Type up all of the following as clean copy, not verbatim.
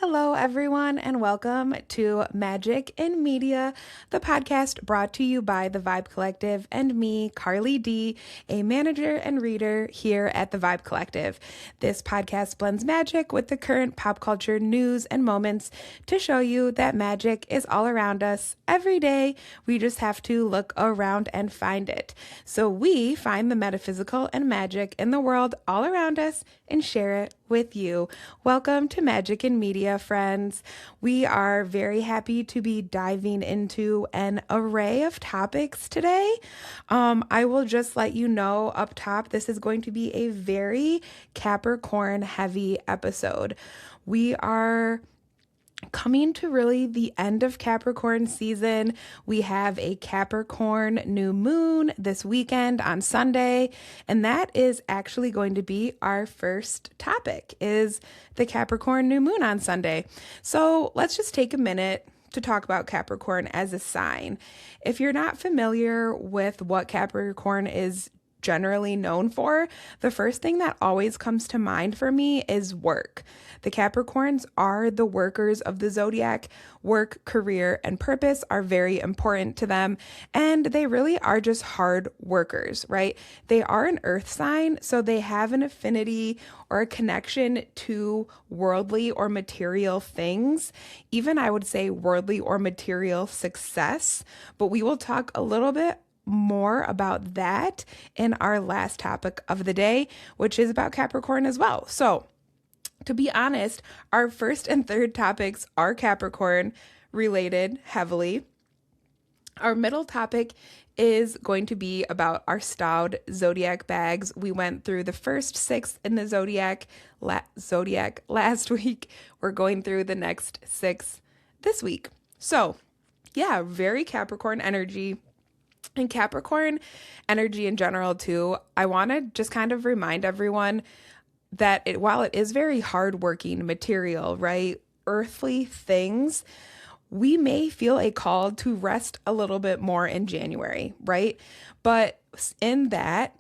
Hello, everyone, and welcome to Magic in Media, the podcast brought to you by the Vibe Collective and me, Carly D, a manager and reader here at the Vibe Collective. This podcast blends magic with the current pop culture news and moments to show you that magic is all around us every day. We just have to look around and find it. So we find the metaphysical and magic in the world all around us and share it with you. Welcome to Magic in Media, friends. We are very happy to be diving into an array of topics today. I will just let you know up top, this is going to be a very Capricorn heavy episode. We are coming to really the end of Capricorn season. We have a Capricorn New Moon this weekend on Sunday, and that is actually going to be our first topic, is the Capricorn New Moon on Sunday. So let's just take a minute to talk about Capricorn as a sign. If you're not familiar with what Capricorn is generally known for, the first thing that always comes to mind for me is work. The Capricorns are the workers of the zodiac. Work, career, and purpose are very important to them, and they really are just hard workers, right? They are an earth sign, so they have an affinity or a connection to worldly or material things, even I would say worldly or material success, but we will talk a little bit more about that in our last topic of the day, which is about Capricorn as well. So to be honest, our first and third topics are Capricorn related heavily. Our middle topic is going to be about our Staud Zodiac Bags. We went through the first 6 in the Zodiac last week. We're going through the next 6 this week. So yeah, very Capricorn energy. And Capricorn energy in general too, I want to just kind of remind everyone that while it is very hardworking material, right, earthly things, we may feel a call to rest a little bit more in January, right? But in that,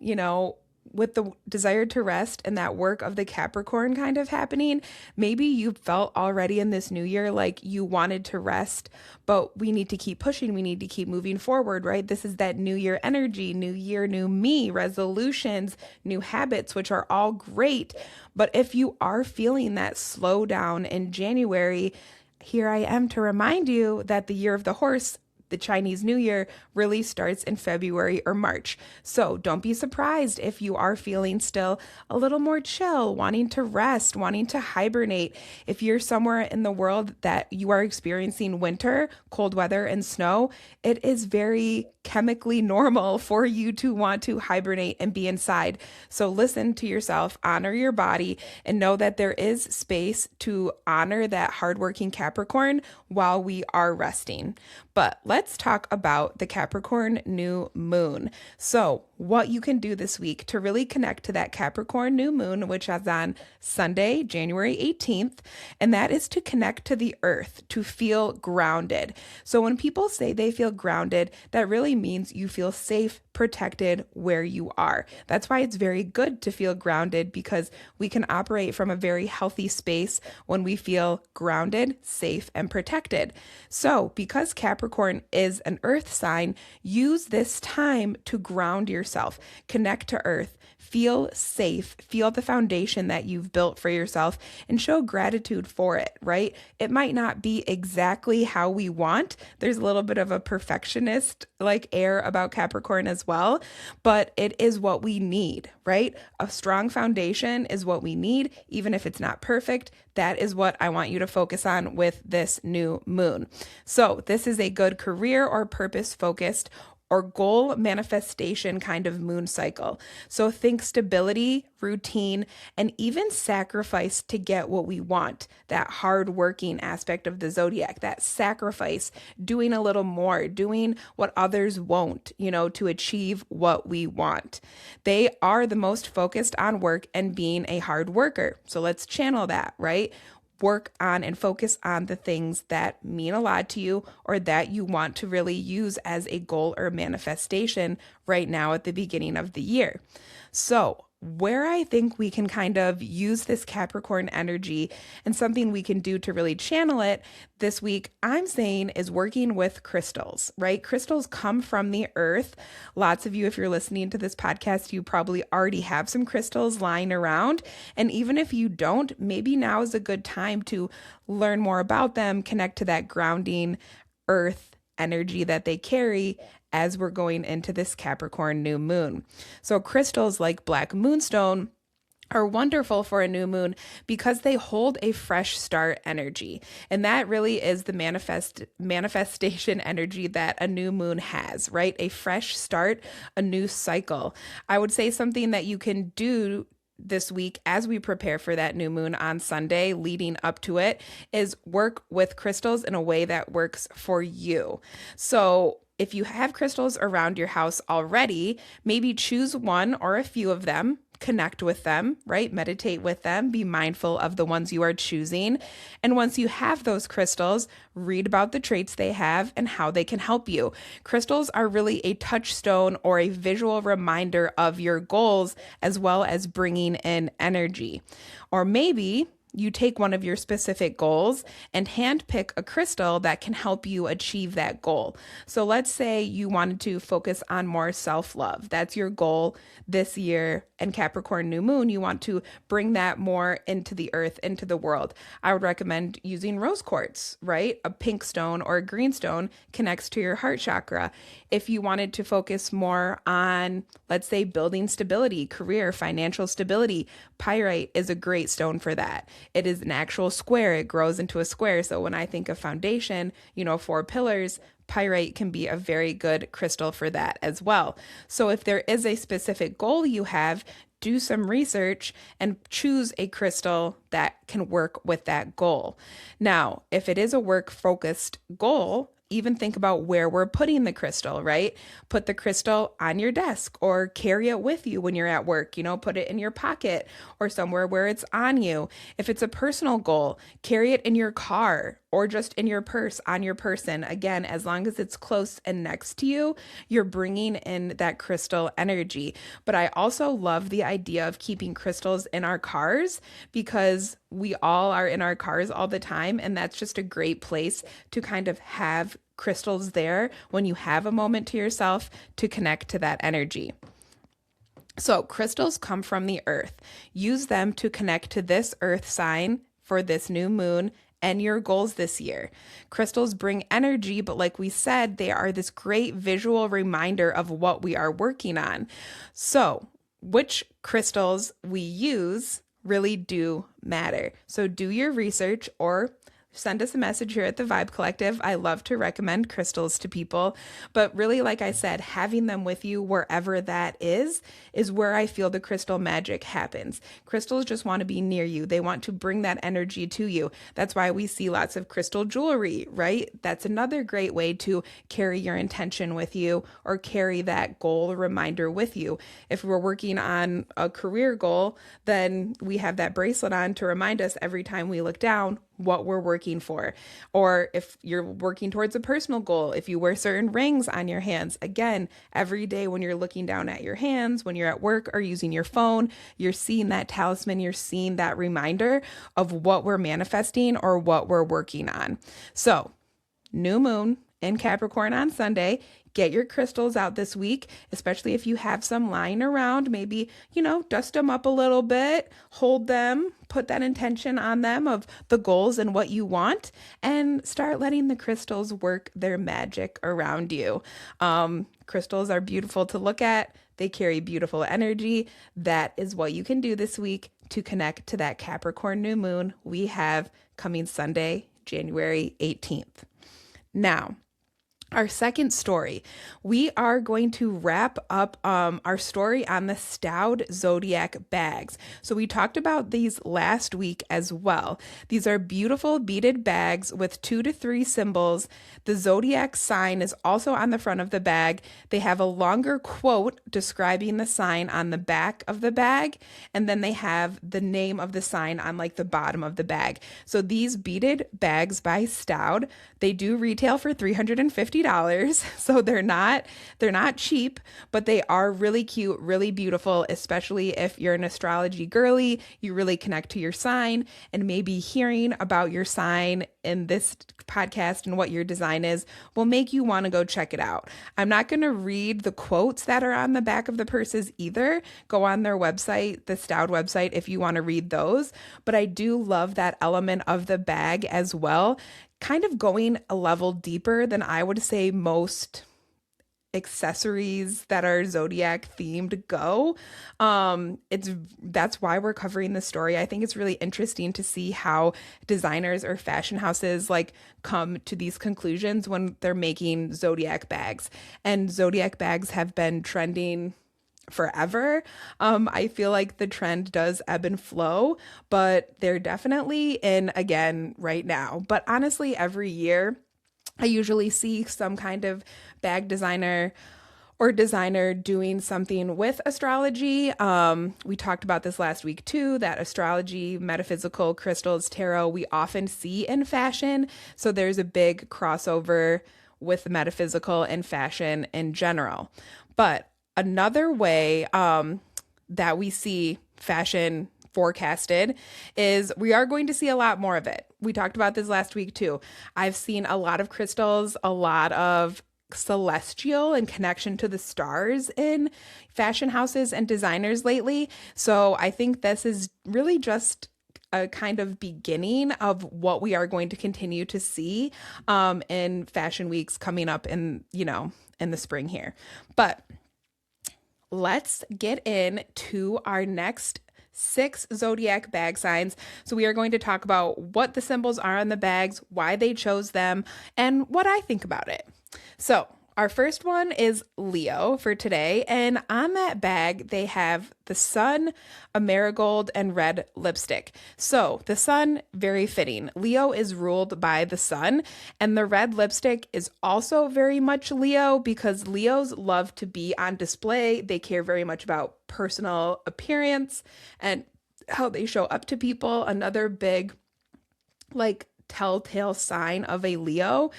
with the desire to rest and that work of the Capricorn kind of happening, maybe you felt already in this new year like you wanted to rest, but we need to keep pushing. We need to keep moving forward, right? This is that new year energy, new year, new me, resolutions, new habits, which are all great. But if you are feeling that slowdown in January, here I am to remind you that the year of the horse, the Chinese New Year, really starts in February or March. So don't be surprised if you are feeling still a little more chill, wanting to rest, wanting to hibernate. If you're somewhere in the world that you are experiencing winter, cold weather, and snow, it is very chemically normal for you to want to hibernate and be inside. So listen to yourself, honor your body, and know that there is space to honor that hardworking Capricorn while we are resting. But let's talk about the Capricorn New Moon. So what you can do this week to really connect to that Capricorn New Moon, which is on Sunday, January 18th, and that is to connect to the earth, to feel grounded. So when people say they feel grounded, that really means you feel safe, protected where you are. That's why it's very good to feel grounded, because we can operate from a very healthy space when we feel grounded, safe, and protected. So because Capricorn is an earth sign, use this time to ground yourself, connect to earth, feel safe, feel the foundation that you've built for yourself, and show gratitude for it, right? It might not be exactly how we want. There's a little bit of a perfectionist like air about Capricorn as well, but it is what we need, right? A strong foundation is what we need, even if it's not perfect. That is what I want you to focus on with this new moon. So this is a good career or purpose focused or goal manifestation kind of moon cycle. So think stability, routine, and even sacrifice to get what we want. That hard-working aspect of the zodiac, that sacrifice, doing a little more, doing what others won't, to achieve what we want. They are the most focused on work and being a hard worker. So let's channel that, right? Work on and focus on the things that mean a lot to you or that you want to really use as a goal or manifestation right now at the beginning of the year. So where I think we can kind of use this Capricorn energy and something we can do to really channel it this week, I'm saying, is working with crystals, right? Crystals come from the earth. Lots of you, if you're listening to this podcast, you probably already have some crystals lying around. And even if you don't, maybe now is a good time to learn more about them, connect to that grounding earth energy that they carry as we're going into this Capricorn new moon. So crystals like black moonstone are wonderful for a new moon because they hold a fresh start energy. And that really is the manifestation energy that a new moon has, right? A fresh start, a new cycle. I would say something that you can do this week as we prepare for that new moon on Sunday leading up to it is work with crystals in a way that works for you. So if you have crystals around your house already, maybe choose one or a few of them, connect with them, right? Meditate with them, be mindful of the ones you are choosing. And once you have those crystals, read about the traits they have and how they can help you. Crystals are really a touchstone or a visual reminder of your goals, as well as bringing in energy. Or maybe you take one of your specific goals and handpick a crystal that can help you achieve that goal. So let's say you wanted to focus on more self-love. That's your goal this year. And Capricorn New Moon, you want to bring that more into the earth, into the world. I would recommend using rose quartz, right? A pink stone or a green stone connects to your heart chakra. If you wanted to focus more on, let's say, building stability, career, financial stability, pyrite is a great stone for that. It is an actual square. It grows into a square. So when I think of foundation, 4 pillars, pyrite can be a very good crystal for that as well. So if there is a specific goal you have, do some research and choose a crystal that can work with that goal. Now, if it is a work-focused goal, even think about where we're putting the crystal, right? Put the crystal on your desk or carry it with you when you're at work, put it in your pocket or somewhere where it's on you. If it's a personal goal, carry it in your car or just in your purse, on your person. Again, as long as it's close and next to you, you're bringing in that crystal energy. But I also love the idea of keeping crystals in our cars because we all are in our cars all the time. And that's just a great place to kind of have crystals there when you have a moment to yourself to connect to that energy. So crystals come from the earth. Use them to connect to this earth sign for this new moon and your goals this year. Crystals bring energy, but like we said, they are this great visual reminder of what we are working on. So which crystals we use really do matter. So do your research or send us a message here at the Vibe Collective. I love to recommend crystals to people, but really, like I said, having them with you wherever that is where I feel the crystal magic happens. Crystals just want to be near you. They want to bring that energy to you. That's why we see lots of crystal jewelry, right? That's another great way to carry your intention with you or carry that goal reminder with you. If we're working on a career goal, then we have that bracelet on to remind us every time we look down what we're working for. Or if you're working towards a personal goal, if you wear certain rings on your hands, again, every day when you're looking down at your hands, when you're at work or using your phone, you're seeing that talisman, you're seeing that reminder of what we're manifesting or what we're working on. So, new moon in Capricorn on Sunday. Get your crystals out this week, especially if you have some lying around. Maybe, dust them up a little bit, hold them, put that intention on them of the goals and what you want, and start letting the crystals work their magic around you. Crystals are beautiful to look at. They carry beautiful energy. That is what you can do this week to connect to that Capricorn new moon we have coming Sunday, January 18th. Now, our second story, we are going to wrap up our story on the Staud Zodiac Bags. So we talked about these last week as well. These are beautiful beaded bags with 2 to 3 symbols. The zodiac sign is also on the front of the bag. They have a longer quote describing the sign on the back of the bag, and then they have the name of the sign on like the bottom of the bag. So these beaded bags by Staud, they do retail for $350. $50. So they're not cheap, but they are really cute, really beautiful, especially if you're an astrology girly, you really connect to your sign, and maybe hearing about your sign in this podcast and what your design is will make you want to go check it out. I'm not going to read the quotes that are on the back of the purses either. Go on their website, the Staud website, if you want to read those. But I do love that element of the bag as well, kind of going a level deeper than I would say most accessories that are zodiac themed go. That's why we're covering this story. I think it's really interesting to see how designers or fashion houses like come to these conclusions when they're making zodiac bags. And zodiac bags have been trending forever. I feel like the trend does ebb and flow, but they're definitely in again right now. But honestly, every year I usually see some kind of bag designer or designer doing something with astrology. We talked about this last week too, that astrology, metaphysical, crystals, tarot, we often see in fashion. So there's a big crossover with metaphysical and fashion in general. But another way that we see fashion forecasted is we are going to see a lot more of it. We talked about this last week too. I've seen a lot of crystals, a lot of celestial and connection to the stars in fashion houses and designers lately. So I think this is really just a kind of beginning of what we are going to continue to see in fashion weeks coming up in the spring here. But let's get into our next 6 zodiac bag signs. So we are going to talk about what the symbols are on the bags, why they chose them, and what I think about it. So our first one is Leo for today. And on that bag, they have the sun, a marigold, and red lipstick. So the sun, very fitting. Leo is ruled by the sun. And the red lipstick is also very much Leo because Leos love to be on display. They care very much about personal appearance and how they show up to people. Another big, telltale sign of a Leo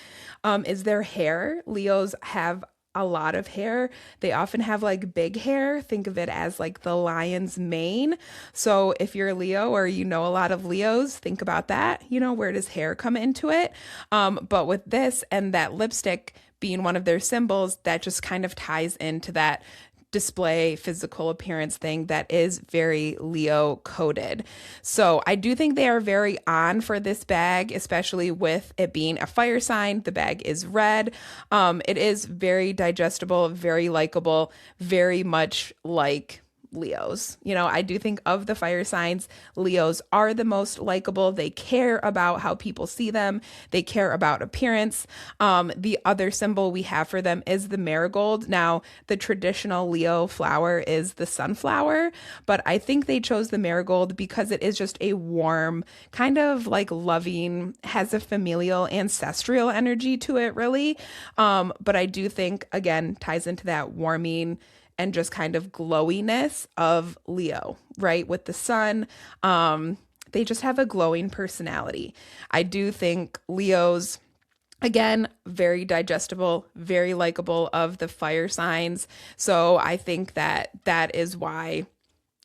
is their hair. Leos have a lot of hair. They often have big hair. Think of it as the lion's mane. So if you're a Leo or a lot of Leos, think about that. Where does hair come into it? But with this and that lipstick being one of their symbols, that just kind of ties into that display physical appearance thing that is very Leo coded. So I do think they are very on for this bag, especially with it being a fire sign. The bag is red. It is very digestible, very likable, very much like Leos. I do think of the fire signs, Leos are the most likable. They care about how people see them. They care about appearance. The other symbol we have for them is the marigold. Now, the traditional Leo flower is the sunflower, but I think they chose the marigold because it is just a warm, kind of loving, has a familial, ancestral energy to it, really. But I do think, again, ties into that warming and just kind of glowiness of Leo, right? With the sun, they just have a glowing personality. I do think Leos, again, very digestible, very likable of the fire signs. So I think that is why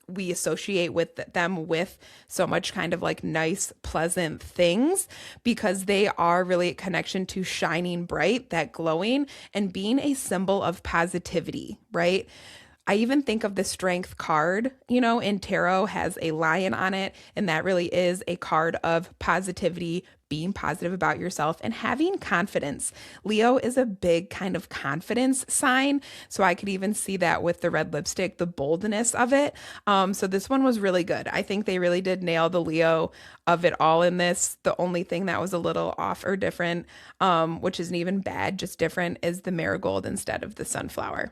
we associate with them with so much kind of nice, pleasant things, because they are really a connection to shining bright, that glowing, and being a symbol of positivity, right? I even think of the strength card, in tarot has a lion on it, and that really is a card of positivity, being positive about yourself and having confidence. Leo is a big kind of confidence sign. So I could even see that with the red lipstick, the boldness of it. So this one was really good. I think they really did nail the Leo of it all in this. The only thing that was a little off or different, which isn't even bad, just different, is the marigold instead of the sunflower.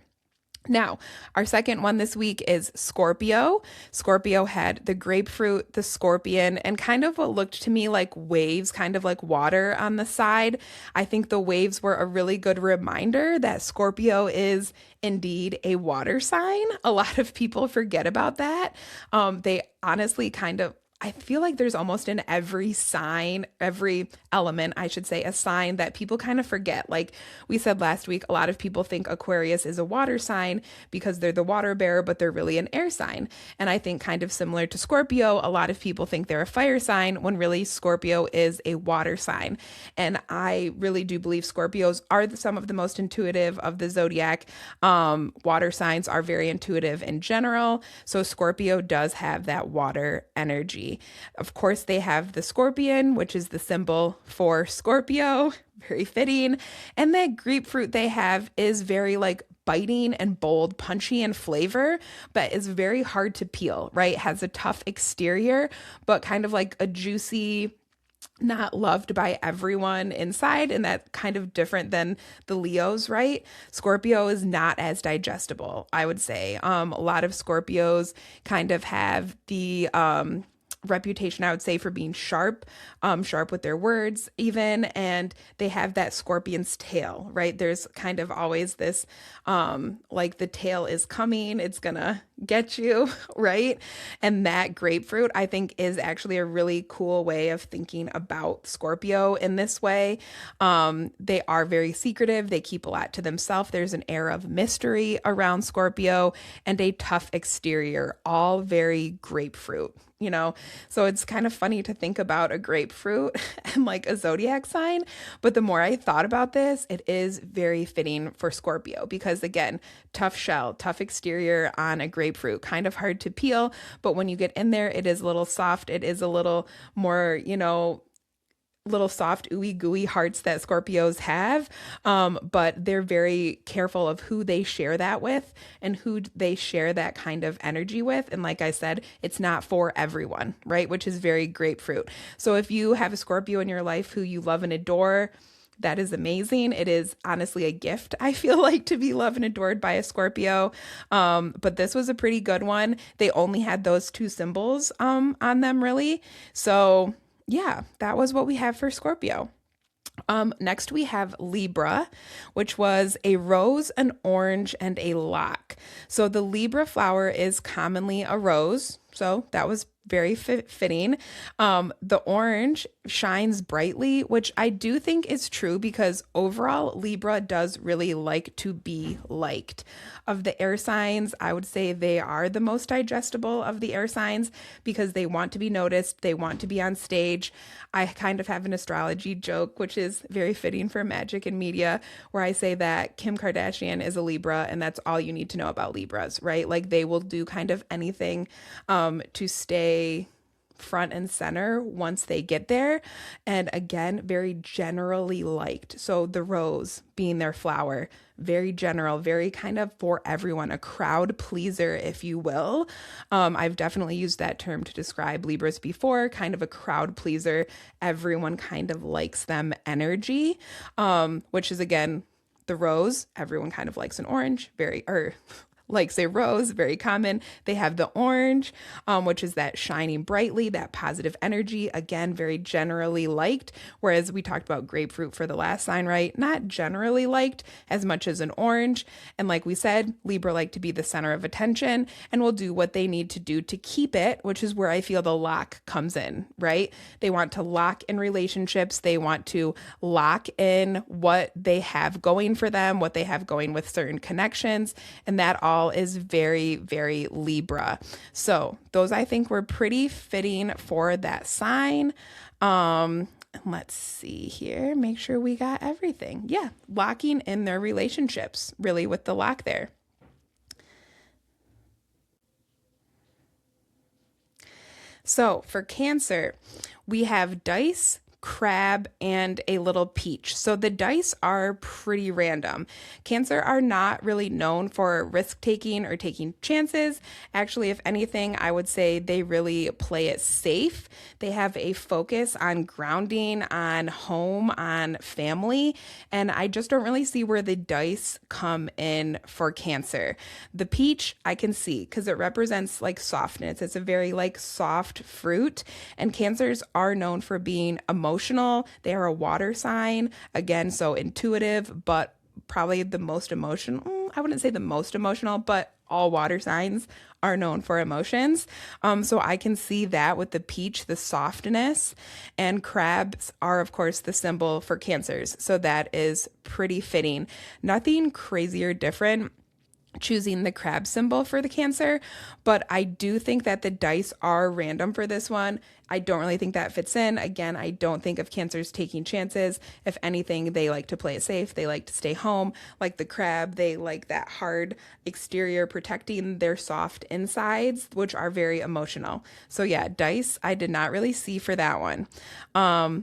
Now, our second one this week is Scorpio. Scorpio had the grapefruit, the scorpion, and kind of what looked to me like waves, kind of like water on the side. I think the waves were a really good reminder that Scorpio is indeed a water sign. A lot of people forget about that. They honestly kind of I feel like there's almost in every sign, every element, I should say, a sign that people kind of forget. Like we said last week, a lot of people think Aquarius is a water sign because they're the water bearer, but they're really an air sign. And I think kind of similar to Scorpio, a lot of people think they're a fire sign when really Scorpio is a water sign. And I really do believe Scorpios are some of the most intuitive of the zodiac. Water signs are very intuitive in general. So Scorpio does have that water energy. Of course, they have the scorpion, which is the symbol for Scorpio, very fitting. And that grapefruit they have is very like biting and bold, punchy in flavor, but is very hard to peel, right? Has a tough exterior, but kind of like a juicy, not loved by everyone inside, and that kind of different than the Leos, right? Scorpio is not as digestible, I would say. A lot of Scorpios kind of have the reputation, I would say, for being sharp with their words even, and they have that scorpion's tail, right? There's kind of always this like the tail is coming, it's gonna get you, right? And that grapefruit, I think, is actually a really cool way of thinking about Scorpio in this way. They are very secretive, they keep a lot to themselves. There's an air of mystery around Scorpio and a tough exterior, all very grapefruit. So it's kind of funny to think about a grapefruit and like a zodiac sign. But the more I thought about this, it is very fitting for Scorpio because, again, tough shell, tough exterior on a grapefruit, kind of hard to peel. But when you get in there, it is a little soft. It is a little more, little soft ooey gooey hearts that Scorpios have, but they're very careful of who they share that with and who they share that kind of energy with. And like I said, it's not for everyone, right? Which is very grapefruit. So if you have a Scorpio in your life who you love and adore, that is amazing. It is honestly a gift, I feel like, to be loved and adored by a Scorpio. But this was a pretty good one. They only had those two symbols on them, really. So yeah, that was what we have for Scorpio. Next we have Libra, which was a rose, an orange, and a lock. So the Libra flower is commonly a rose. So that was very fitting. The orange shines brightly, which I do think is true because overall Libra does really like to be liked. Of the air signs, I would say they are the most digestible of the air signs because they want to be noticed. They want to be on stage. I kind of have an astrology joke, which is very fitting for magic and media, where I say that Kim Kardashian is a Libra and that's all you need to know about Libras, right? Like they will do kind of anything to stay front and center once they get there. And again, very generally liked. So the rose being their flower, very general, very kind of for everyone, a crowd pleaser, if you will. I've definitely used that term to describe Libras before, kind of a crowd pleaser. Everyone kind of likes them energy, which is again, the rose, everyone kind of likes an orange, likes a rose, very common. They have the orange, which is that shining brightly, that positive energy, again, very generally liked. Whereas we talked about grapefruit for the last sign, right? Not generally liked as much as an orange. And like we said, Libra like to be the center of attention and will do what they need to do to keep it, which is where I feel the lock comes in, right? They want to lock in relationships. They want to lock in what they have going for them, what they have going with certain connections. And that all is very, very Libra. So those I think were pretty fitting for that sign. Let's see here, make sure we got everything. Yeah, locking in their relationships, really with the lock there. So for Cancer, we have dice, crab, and a little peach. So the dice are pretty random. Cancer are not really known for risk taking or taking chances. Actually, if anything, I would say they really play it safe. They have a focus on grounding, on home, on family, and I just don't really see where the dice come in for Cancer. The peach I can see because it represents like softness. It's a very like soft fruit, and Cancers are known for being emotional. They are a water sign, again, so intuitive, but probably the most emotional. I wouldn't say the most emotional, but all water signs are known for emotions. So I can see that with the peach, the softness, and crabs are, of course, the symbol for cancers. So that is pretty fitting. Nothing crazy or different choosing the crab symbol for the Cancer, but I do think that the dice are random for this one. I don't really think that fits in. Again, I don't think of Cancers taking chances. If anything, they like to play it safe. They like to stay home. Like the crab, they like that hard exterior protecting their soft insides, which are very emotional. So yeah, dice, I did not really see for that one.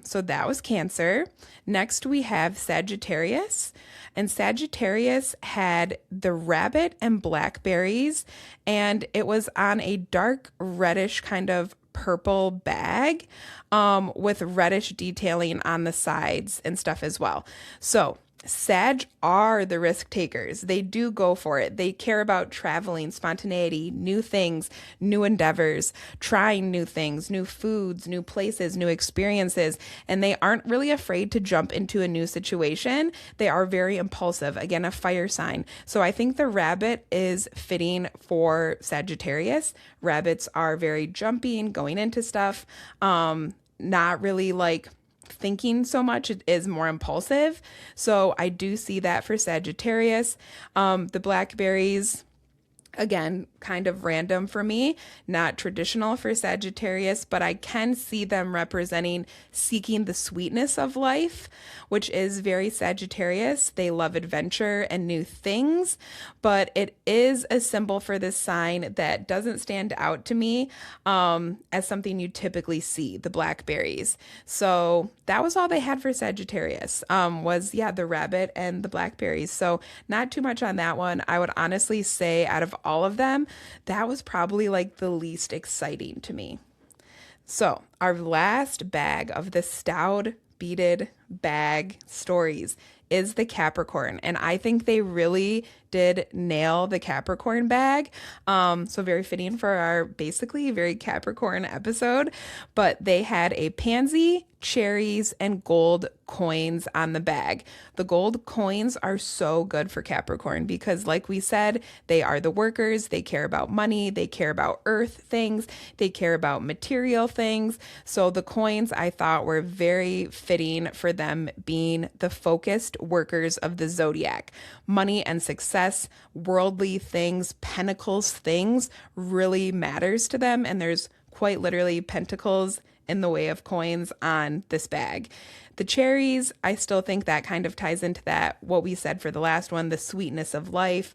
So that was Cancer. Next, we have Sagittarius. And Sagittarius had the rabbit and blackberries, and it was on a dark reddish kind of purple bag with reddish detailing on the sides and stuff as well. So Sag are the risk takers. They do go for it. They care about traveling, spontaneity, new things, new endeavors, trying new things, new foods, new places, new experiences, and they aren't really afraid to jump into a new situation. They are very impulsive. Again, a fire sign. So I think the rabbit is fitting for Sagittarius. Rabbits are very jumping, going into stuff, not really like thinking so much. It is more impulsive. So I do see that for Sagittarius. The blackberries, again, kind of random for me, not traditional for Sagittarius, but I can see them representing seeking the sweetness of life, which is very Sagittarius. They love adventure and new things, but it is a symbol for this sign that doesn't stand out to me as something you typically see, the blackberries. So that was all they had for Sagittarius, the rabbit and the blackberries. So not too much on that one. I would honestly say out of all of them, that was probably like the least exciting to me. So our last bag of the Staud beaded bag stories is the Capricorn. And I think they really did nail the Capricorn bag. So very fitting for our basically very Capricorn episode. But they had a pansy, cherries, and gold coins on the bag. The gold coins are so good for Capricorn because, like we said, they are the workers. They care about money. They care about earth things. They care about material things. So the coins I thought were very fitting for them being the focused workers of the zodiac. Money and success, worldly things, pentacles things really matters to them. And there's quite literally pentacles in the way of coins on this bag. The cherries, I still think that kind of ties into that, what we said for the last one, the sweetness of life,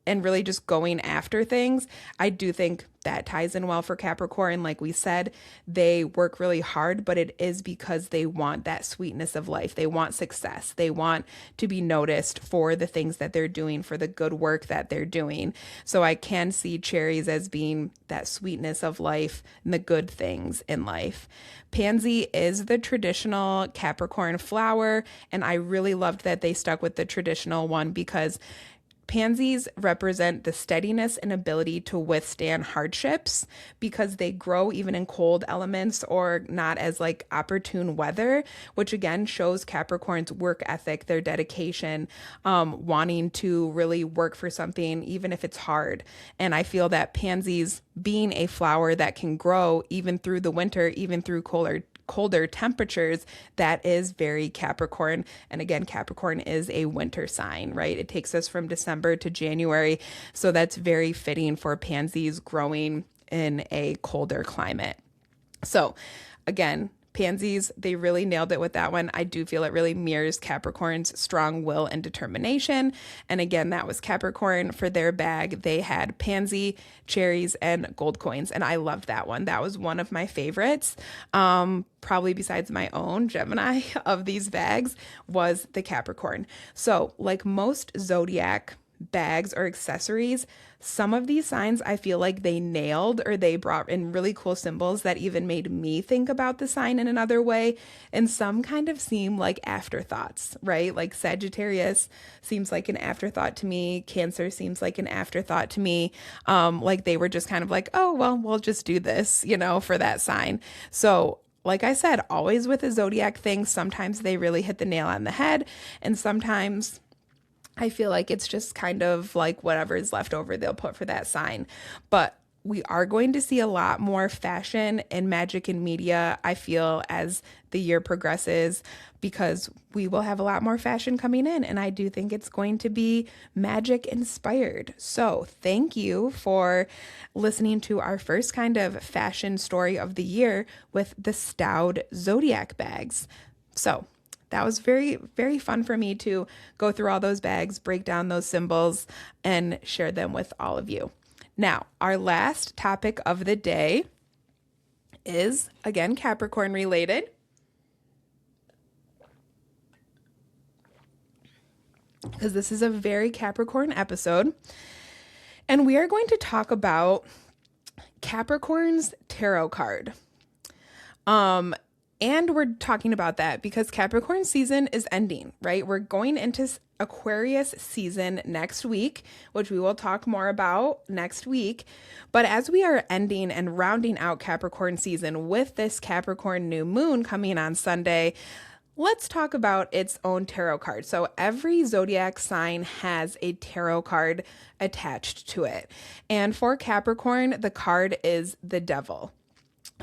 and really just going after things. I do think that ties in well for Capricorn. Like we said, they work really hard, but it is because they want that sweetness of life. They want success. They want to be noticed for the things that they're doing, for the good work that they're doing. So I can see cherries as being that sweetness of life and the good things in life. Pansy is the traditional Capricorn flower, and I really loved that they stuck with the traditional one because pansies represent the steadiness and ability to withstand hardships because they grow even in cold elements or not as like opportune weather, which again shows Capricorn's work ethic, their dedication, wanting to really work for something even if it's hard. And I feel that pansies being a flower that can grow even through the winter, even through colder temperatures, that is very Capricorn. And again, Capricorn is a winter sign, right? It takes us from December to January. So that's very fitting for pansies growing in a colder climate. So again, pansies, they really nailed it with that one. I do feel it really mirrors Capricorn's strong will and determination. And again, that was Capricorn for their bag. They had pansy, cherries, and gold coins. And I loved that one. That was one of my favorites. Probably besides my own Gemini of these bags was the Capricorn. So like most zodiac bags or accessories, some of these signs I feel like they nailed, or they brought in really cool symbols that even made me think about the sign in another way. And some kind of seem like afterthoughts, right? Like Sagittarius seems like an afterthought to me. Cancer seems like an afterthought to me. Like they were just kind of like, oh, well, we'll just do this, for that sign. So like I said, always with a zodiac thing, sometimes they really hit the nail on the head, and sometimes I feel like it's just kind of like whatever is left over they'll put for that sign. But we are going to see a lot more fashion and magic in media, I feel, as the year progresses, because we will have a lot more fashion coming in. And I do think it's going to be magic inspired. So thank you for listening to our first kind of fashion story of the year with the Staud Zodiac Bags. So that was very, very fun for me to go through all those bags, break down those symbols, and share them with all of you. Now, our last topic of the day is, again, Capricorn related. Because this is a very Capricorn episode. And we are going to talk about Capricorn's tarot card. And we're talking about that because Capricorn season is ending, right? We're going into Aquarius season next week, which we will talk more about next week. But as we are ending and rounding out Capricorn season with this Capricorn New Moon coming on Sunday, let's talk about its own tarot card. So every zodiac sign has a tarot card attached to it. And for Capricorn, the card is the Devil.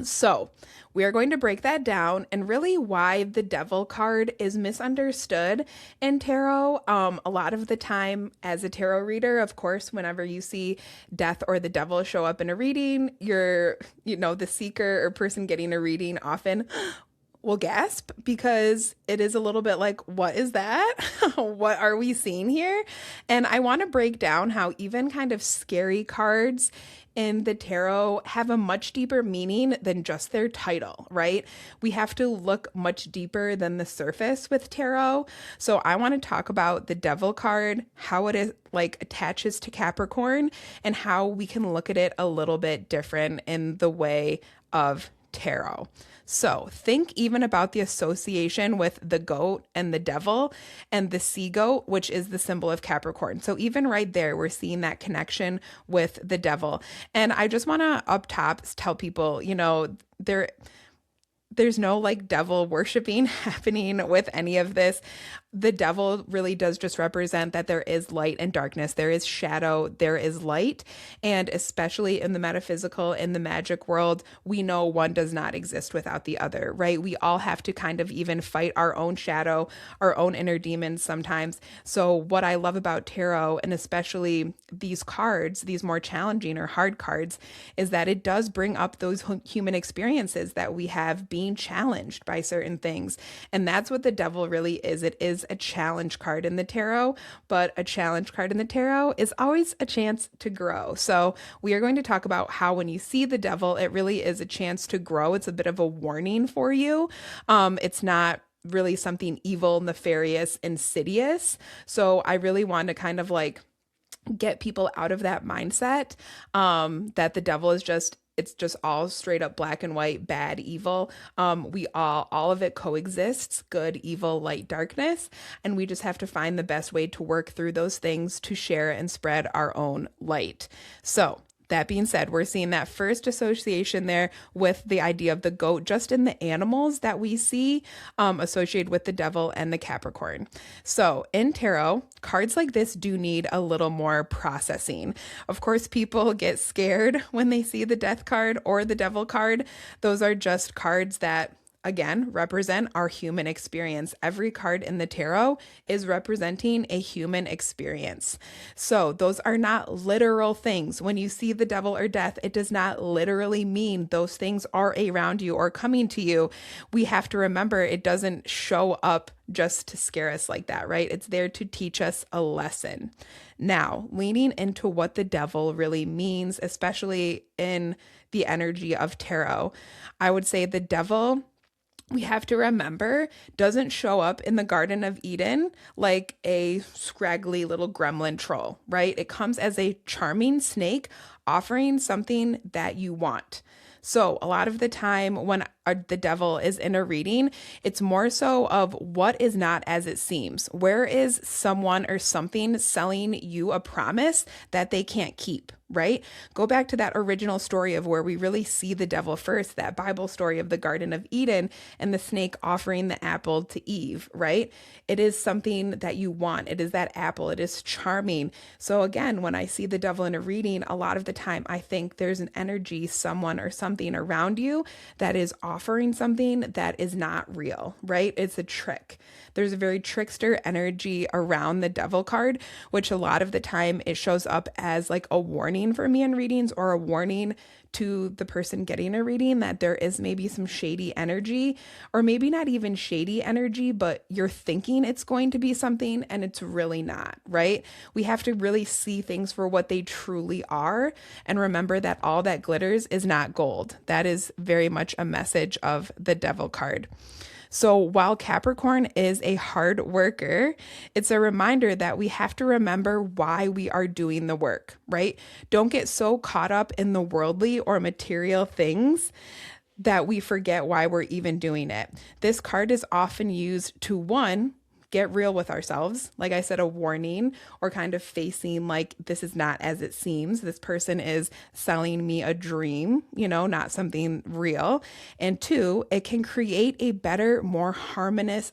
So we are going to break that down and really why the Devil card is misunderstood in tarot. A lot of the time as a tarot reader, of course, whenever you see death or the devil show up in a reading, the seeker or person getting a reading often will gasp because it is a little bit like, what is that? What are we seeing here? And I want to break down how even kind of scary cards in the tarot have a much deeper meaning than just their title, right? We have to look much deeper than the surface with tarot. So I want to talk about the Devil card, how it is attaches to Capricorn, and how we can look at it a little bit different in the way of tarot. So think even about the association with the goat and the devil and the sea goat, which is the symbol of Capricorn. So even right there, we're seeing that connection with the devil. And I just want to up top tell people, there's no devil worshiping happening with any of this. The devil really does just represent that there is light and darkness. There is shadow, there is light. And especially in the metaphysical, in the magic world, we know one does not exist without the other, right? We all have to kind of even fight our own shadow, our own inner demons sometimes. So what I love about tarot, and especially these cards, these more challenging or hard cards, is that it does bring up those human experiences that we have being challenged by certain things. And that's what the devil really is. It is a challenge card in the tarot, but a challenge card in the tarot is always a chance to grow. So we are going to talk about how when you see the devil, it really is a chance to grow. It's a bit of a warning for you. It's not really something evil, nefarious, insidious. So I really want to kind of get people out of that mindset that the devil is it's just all straight up black and white, bad, evil. All of it coexists, good, evil, light, darkness. And we just have to find the best way to work through those things to share and spread our own light. So that being said, we're seeing that first association there with the idea of the goat just in the animals that we see associated with the devil and the Capricorn. So in tarot, cards like this do need a little more processing. Of course, people get scared when they see the death card or the devil card. Those are just cards that, again, represent our human experience. Every card in the tarot is representing a human experience. So those are not literal things. When you see the devil or death, it does not literally mean those things are around you or coming to you. We have to remember it doesn't show up just to scare us like that, right? It's there to teach us a lesson. Now, leaning into what the devil really means, especially in the energy of tarot, I would say the devil, we have to remember, doesn't show up in the Garden of Eden like a scraggly little gremlin troll, right? It comes as a charming snake offering something that you want. So a lot of the time when the devil is in a reading, it's more so of what is not as it seems. Where is someone or something selling you a promise that they can't keep, right? Go back to that original story of where we really see the devil first, that Bible story of the Garden of Eden and the snake offering the apple to Eve, right? It is something that you want. It is that apple. It is charming. So again, when I see the devil in a reading, a lot of the time I think there's an energy, someone or something around you that is offering something that is not real, right? It's a trick. There's a very trickster energy around the devil card, which a lot of the time it shows up as like a warning for me in readings, or a warning to the person getting a reading that there is maybe some shady energy, or maybe not even shady energy, but you're thinking it's going to be something and it's really not, right? We have to really see things for what they truly are and remember that all that glitters is not gold. That is very much a message of the devil card. So while Capricorn is a hard worker, it's a reminder that we have to remember why we are doing the work, right? Don't get so caught up in the worldly or material things that we forget why we're even doing it. This card is often used to, one, get real with ourselves. Like I said, a warning, or kind of facing like, this is not as it seems. This person is selling me a dream, not something real. And two, it can create a better, more harmonious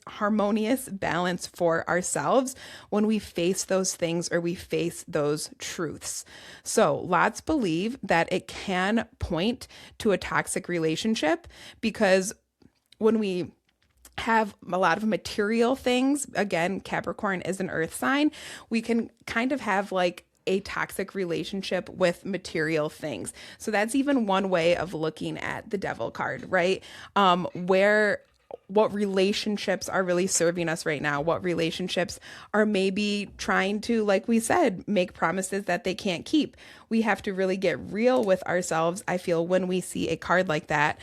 balance for ourselves when we face those things or we face those truths. So lots believe that it can point to a toxic relationship, because when we have a lot of material things, again, Capricorn is an earth sign, we can kind of have like a toxic relationship with material things. So that's even one way of looking at the devil card, right? What relationships are really serving us right now? What relationships are maybe trying to, like we said, make promises that they can't keep? We have to really get real with ourselves, I feel, when we see a card like that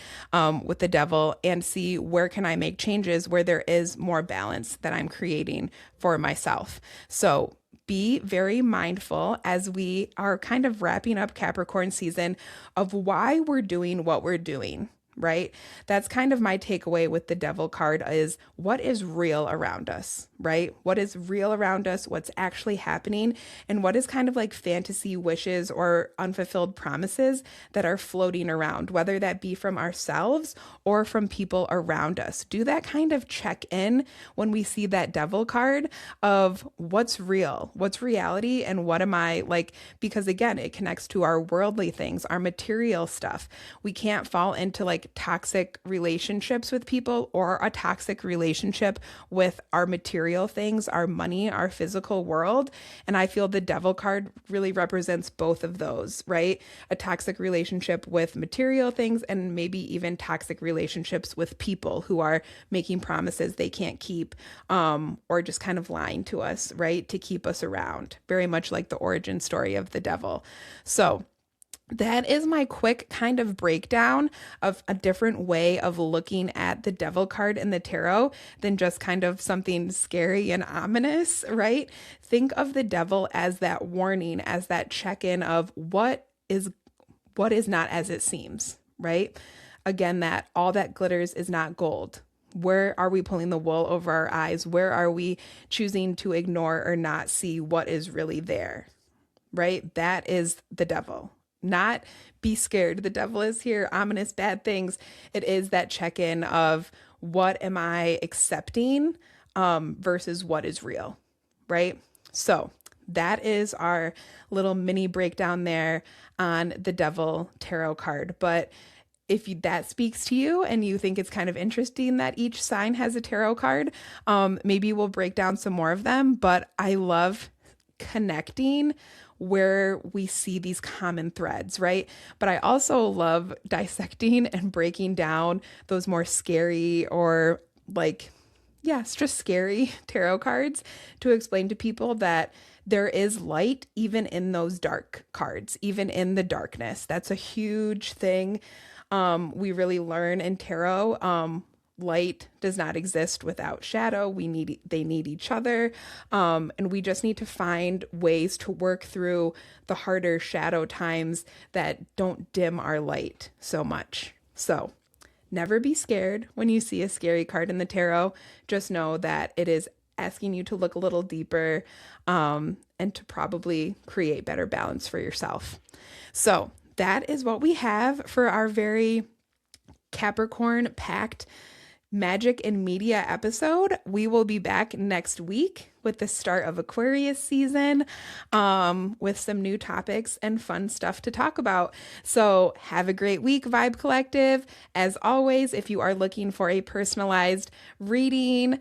with the devil, and see where can I make changes where there is more balance that I'm creating for myself. So be very mindful as we are kind of wrapping up Capricorn season of why we're doing what we're doing. Right? That's kind of my takeaway with the devil card, is what is real around us, right? What is real around us, what's actually happening, and what is kind of like fantasy wishes or unfulfilled promises that are floating around, whether that be from ourselves or from people around us. Do that kind of check in when we see that devil card of what's real, what's reality, and what am I like, because again, it connects to our worldly things, our material stuff. We can't fall into like toxic relationships with people, or a toxic relationship with our material things, our money, our physical world. And I feel the devil card really represents both of those, right? A toxic relationship with material things, and maybe even toxic relationships with people who are making promises they can't keep, or just kind of lying to us, right? To keep us around, very much like the origin story of the devil. So that is my quick kind of breakdown of a different way of looking at the devil card in the tarot than just kind of something scary and ominous, right? Think of the devil as that warning, as that check-in of what is not as it seems, right? Again, that all that glitters is not gold. Where are we pulling the wool over our eyes? Where are we choosing to ignore or not see what is really there, right? That is the devil. Not be scared. The devil is here, ominous, bad things. It is that check-in of what am I accepting versus what is real, right? So that is our little mini breakdown there on the devil tarot card. But if that speaks to you and you think it's kind of interesting that each sign has a tarot card, maybe we'll break down some more of them. But I love connecting where we see these common threads, right? But I also love dissecting and breaking down those more scary or like, yeah, it's just scary tarot cards to explain to people that there is light even in those dark cards, even in the darkness. That's a huge thing. We really learn in tarot. Light does not exist without shadow. They need each other. And we just need to find ways to work through the harder shadow times that don't dim our light so much. So never be scared when you see a scary card in the tarot. Just know that it is asking you to look a little deeper, and to probably create better balance for yourself. So that is what we have for our very Capricorn packed magic and media episode. We will be back next week with the start of Aquarius season, with some new topics and fun stuff to talk about. So have a great week, Vibe Collective. As always, if you are looking for a personalized reading,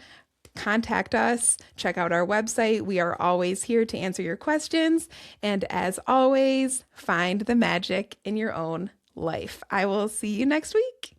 contact us. Check out our website. We are always here to answer your questions. And as always, find the magic in your own life. I will see you next week.